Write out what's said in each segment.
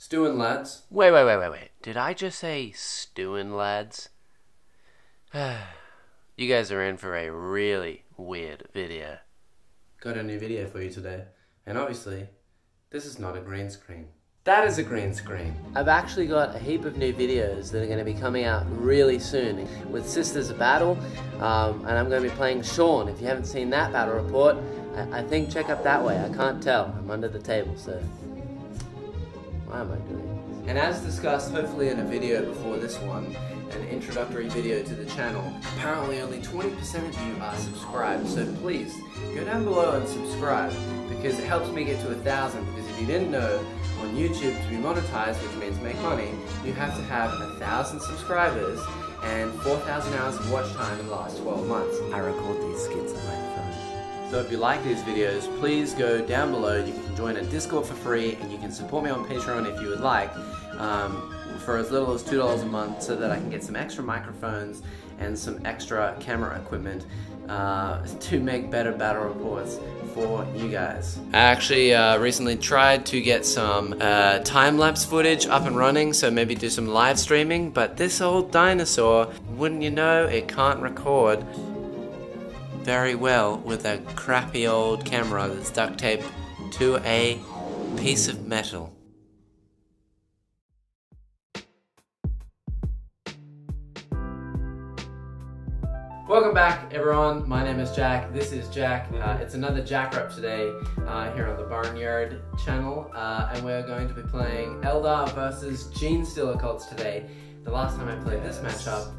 Stewin' lads. Wait. Did I just say stewin' lads? You guys are in for a really weird video. Got a new video for you today. And obviously, this is not a green screen. That is a green screen. I've actually got a heap of new videos that are going to be coming out really soon with Sisters of Battle, and I'm going to be playing Sean. If you haven't seen that battle report, I think check up that way. I can't tell. I'm under the table, so why am I doing this? And as discussed, hopefully in a video before this one, an introductory video to the channel, apparently only 20% of you are subscribed, so please go down below and subscribe because it helps me get to 1,000. Because if you didn't know, on YouTube to be monetized, which means make money, you have to have 1,000 subscribers and 4,000 hours of watch time in the last 12 months. I record these skits on my phone. So if you like these videos, please go down below. You can join a Discord for free, and you can support me on Patreon if you would like, for as little as $2 a month, so that I can get some extra microphones and some extra camera equipment to make better battle reports for you guys. I actually recently tried to get some time-lapse footage up and running, so maybe do some live streaming, but this old dinosaur, wouldn't you know, it can't record very well with a crappy old camera that's duct taped to a piece of metal. Welcome back, everyone. My name is Jack. This is Jack. It's another Jack Rep today here on the Barnyard channel, and we're going to be playing Eldar versus Genestealer cults today. The last time I played this matchup,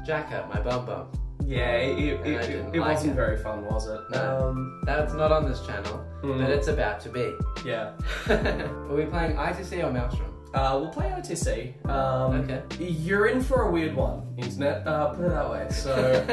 Jack hurt my bum. Yeah, it wasn't very fun, was it? No, that's not on this channel, but it's about to be. Yeah. Are we playing ITC or Maelstrom? We'll play ITC. Okay. You're in for a weird one, Internet, put it that way. So,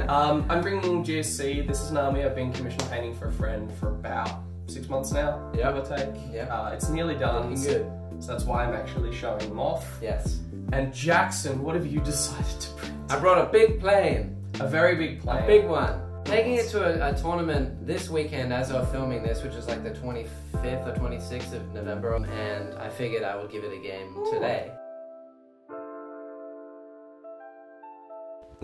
I'm bringing GSC. This is an army I've been commission painting for a friend for about 6 months now, give or take. Yeah. It's nearly done. Looking good. So that's why I'm actually showing them off. Yes. And Jackson, what have you decided to bring? I brought a big plane. A very big plane. A big one. Taking it to a tournament this weekend as of filming this, which is like the 25th or 26th of November, and I figured I would give it a game today.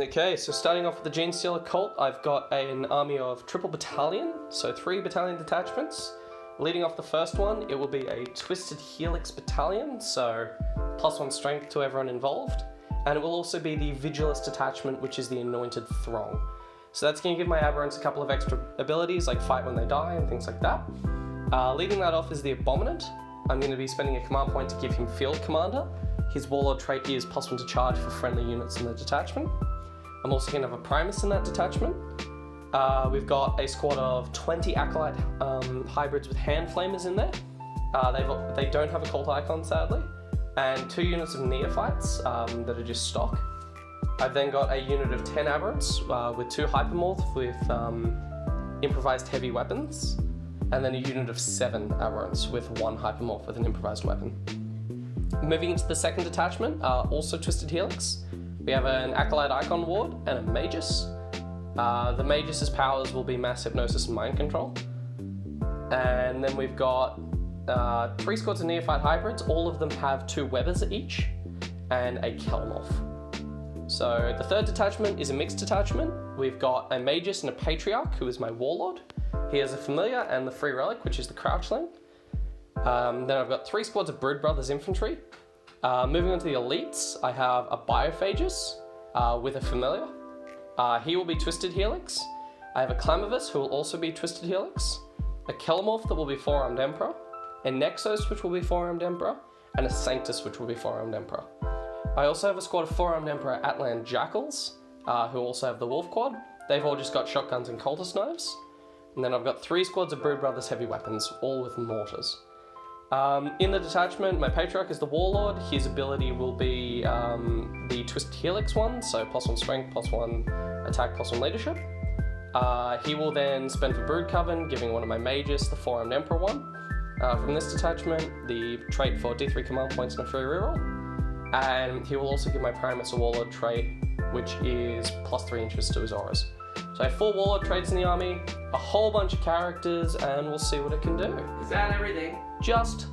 Okay, so starting off with the Genestealer cult, I've got an army of triple battalion, so 3 battalion detachments. Leading off the first one, it will be a Twisted Helix battalion, so +1 strength to everyone involved. And it will also be the Vigilist detachment, which is the Anointed Throng. So that's going to give my aberrants a couple of extra abilities, like fight when they die and things like that. Leading that off is the Abominant. I'm going to be spending a command point to give him Field Commander. His Warlord trait is +1 to charge for friendly units in the detachment. I'm also going to have a Primus in that detachment. We've got a squad of 20 Acolyte hybrids with Hand Flamers in there. They don't have a cult icon, sadly. And 2 units of Neophytes that are just stock. I've then got a unit of 10 Aberrants with 2 Hypermorphs with improvised heavy weapons, and then a unit of 7 Aberrants with 1 Hypermorph with an improvised weapon. Moving into the second detachment, also Twisted Helix, we have an Acolyte Icon Ward and a Magus. The Magus's powers will be Mass Hypnosis and Mind Control. And then we've got 3 squads of Neophyte Hybrids. All of them have 2 Webbers each, and a Kelmorph. So the third detachment is a mixed detachment. We've got a Magus and a Patriarch, who is my Warlord. He has a Familiar and the Free Relic, which is the Crouchling. Then I've got 3 squads of Brood Brothers Infantry. Moving on to the Elites, I have a Biophagus with a Familiar. He will be Twisted Helix. I have a Clamavus, who will also be Twisted Helix. A Kelmorph that will be 4-Armed Emperor. A Nexos, which will be 4-Armed Emperor. And a Sanctus, which will be 4-Armed Emperor. I also have a squad of 4-Armed Emperor Atlan Jackals, who also have the Wolf Quad. They've all just got shotguns and cultist knives. And then I've got 3 squads of Brood Brothers Heavy Weapons, all with mortars. In the detachment, my Patriarch is the Warlord. His ability will be the Twisted Helix one, so +1 strength, +1 attack, +1 leadership. He will then spend for Brood Coven, giving one of my Mages the 4-Armed Emperor one. From this detachment, the trait for D3 command points and a free reroll. And he will also give my Primus a Warlord trait, which is +3 interest to his auras. So I have 4 Warlord traits in the army, a whole bunch of characters, and we'll see what it can do. Is that everything? Just.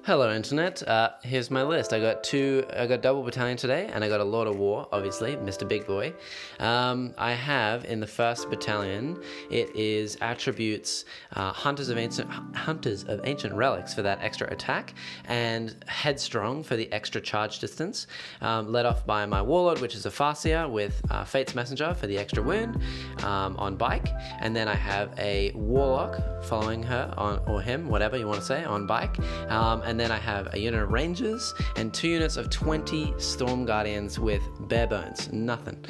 Hello Internet, here's my list. I got double battalion today, and I got a Lord of War, obviously, Mr. Big Boy. I have in the first battalion, it is attributes Hunters of Ancient Relics for that extra attack, and Headstrong for the extra charge distance, led off by my Warlord, which is a Farseer, with Fate's Messenger for the extra wound on bike, and then I have a Warlock following her, or him, whatever you want to say, on bike, and then I have a unit of Rangers and 2 units of 20 Storm Guardians with bare bones, nothing,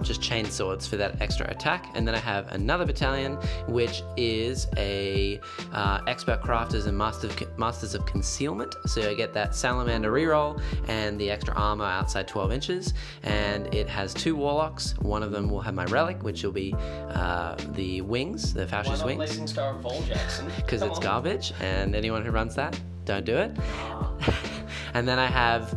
just chain swords for that extra attack. And then I have another battalion, which is a Expert Crafters and Masters of Concealment, so I get that Salamander reroll and the extra armor outside 12 inches, and it has 2 Warlocks. One of them will have my Relic, which will be the wings, the Fascist wings. Blazing Star of Vol, Jackson? Because it's garbage, and anyone who runs that, don't do it. And then I have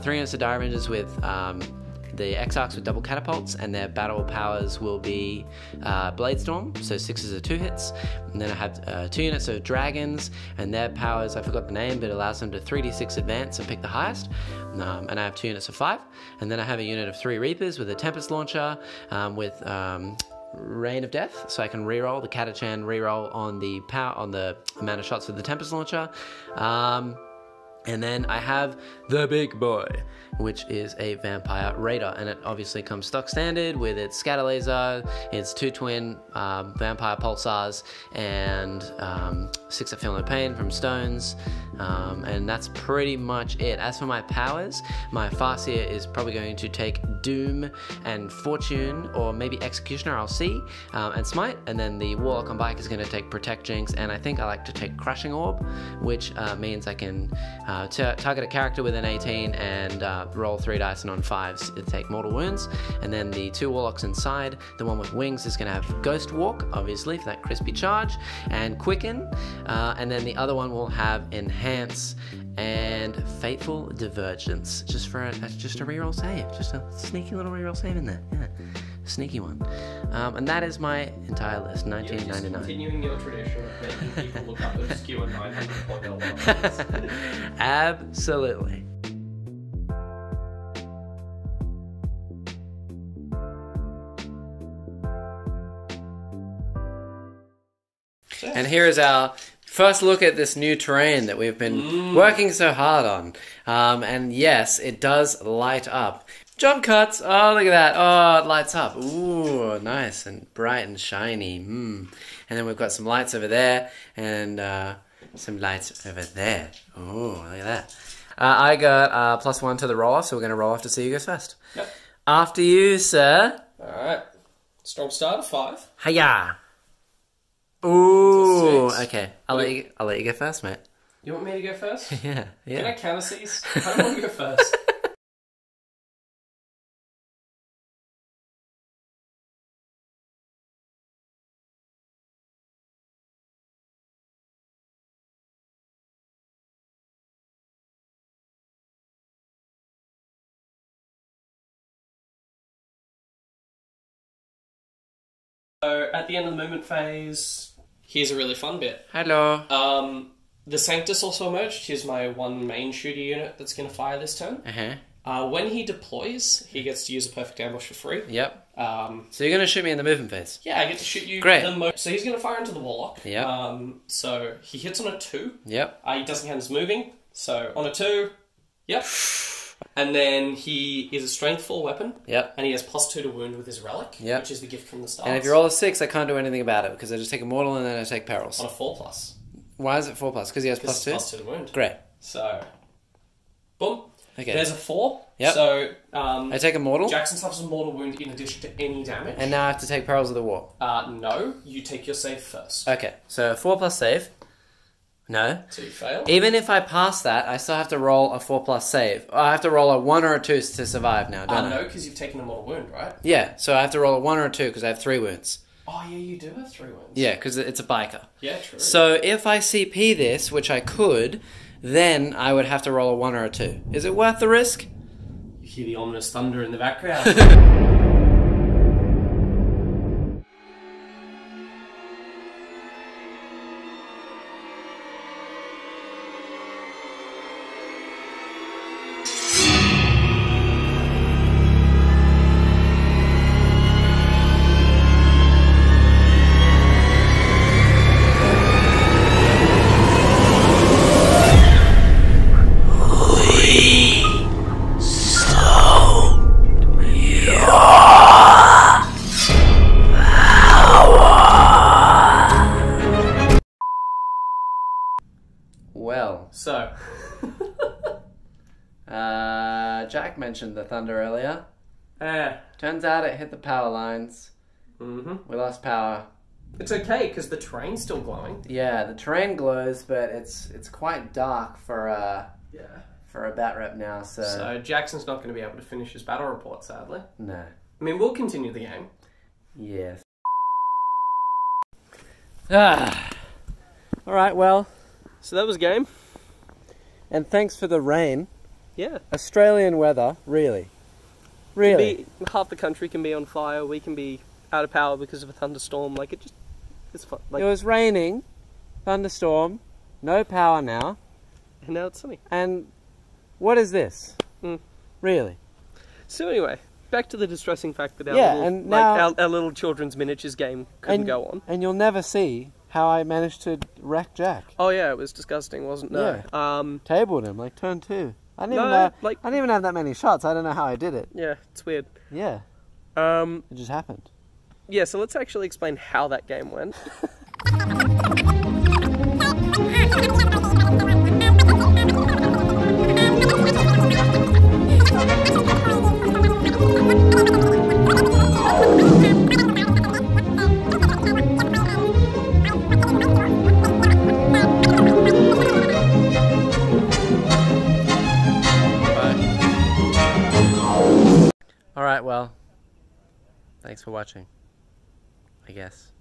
3 units of Dire Avengers with the Exarchs with double catapults, and their battle powers will be Bladestorm, so 6 are 2 hits. And then I have 2 units of Dragons, and their powers, I forgot the name, but it allows them to 3d6 advance and pick the highest. And I have 2 units of 5. And then I have a unit of 3 Reapers with a Tempest Launcher, with Rain of Death, so I can reroll the Catachan reroll on the amount of shots with the Tempest Launcher. And then I have the Big Boy, which is a Vampire Raider, and it obviously comes stock standard with its Scatter Laser, its 2 twin Vampire Pulsars, and 6 that feel no pain from stones, and that's pretty much it. As for my powers, my Farseer is probably going to take Doom and Fortune, or maybe Executioner, I'll see, and Smite, and then the Warlock on bike is going to take Protect, Jinx, and I think I like to take Crushing Orb, which means I can target a character with an 18 and roll 3 dice, and on 5s to take mortal wounds. And then the 2 Warlocks inside, the one with wings is going to have Ghost Walk, obviously, for that crispy charge, and Quicken, and then the other one will have Enhance and Fateful Divergence, just a reroll save, just a sneaky little reroll save in there, yeah, sneaky one. And that is my entire list, 1999. You're continuing your tradition of making people look up obscure 900-point albums. Absolutely. And here is our first look at this new terrain that we've been working so hard on. And yes, it does light up. Jump cuts! Oh, look at that. Oh, it lights up. Ooh, nice and bright and shiny. And then we've got some lights over there, and some lights over there. Ooh, look at that. I got +1 to the roll-off, so we're going to roll off to see who goes first. Yep. After you, sir. Alright. Storm Star to 5. Hiya! Ooh, okay. I'll let you go first, mate. You want me to go first? Yeah. Can I counter these? I don't want to go first. So, at the end of the movement phase, here's a really fun bit. Hello. The Sanctus also emerged. Here's my 1 main shooter unit that's going to fire this turn. When he deploys, he gets to use a Perfect Ambush for free. Yep. So you're going to shoot me in the movement phase? Yeah, I get to shoot you. Great. So he's going to fire into the Warlock. Yep. So he hits on a 2. Yep. He doesn't count as moving. So on a 2, yep. And then he is a Strength 4 weapon. Yep. And he has +2 to wound with his Relic, yep, which is the gift from the stars. And if you roll a 6, I can't do anything about it, because I just take a mortal and then I take perils. On a 4+. Why is it 4+? Because he has +2? +2 to wound. Great. So, boom. Okay. There's a 4. Yep. So, I take a mortal. Jackson suffers a mortal wound in addition to any damage. And now I have to take Perils of the War. No, you take your save first. Okay, so 4+ save. No. So you fail. Even if I pass that, I still have to roll a 4+ save. I have to roll a 1 or a 2 to survive now, don't I? No, because you've taken a mortal wound, right? Yeah, so I have to roll a 1 or a 2 because I have 3 wounds. Oh, yeah, you do have 3 wounds. Yeah, because it's a biker. Yeah, true. So if I CP this, which I could, then I would have to roll a 1 or a 2. Is it worth the risk? You hear the ominous thunder in the background. Well, So, Jack mentioned the thunder earlier. Turns out it hit the power lines. We lost power. it's okay because the train's still glowing. Yeah, the terrain glows, but it's quite dark for a bat rep now. So Jackson's not going to be able to finish his battle report, sadly. No. I mean, we'll continue the game. Yes. All right. Well, So that was game. and thanks for the rain. Yeah. Australian weather, really. Really. Half the country can be on fire. We can be out of power because of a thunderstorm. Like, it's fun. Like, It was raining, thunderstorm, no power now, and now it's sunny. and what is this? Really? So anyway, back to the distressing fact that our, Yeah, little, and like, now- our little children's miniatures game couldn't go on. And you'll never see how I managed to wreck Jack. Oh yeah, it was disgusting, wasn't it? No. Tabled him, like turn 2. I didn't No, even know, like- I didn't even have that many shots. I don't know how I did it. Yeah, it's weird. Yeah, Um, it just happened. yeah, so let's actually explain how that game went. Alright, well, thanks for watching, I guess.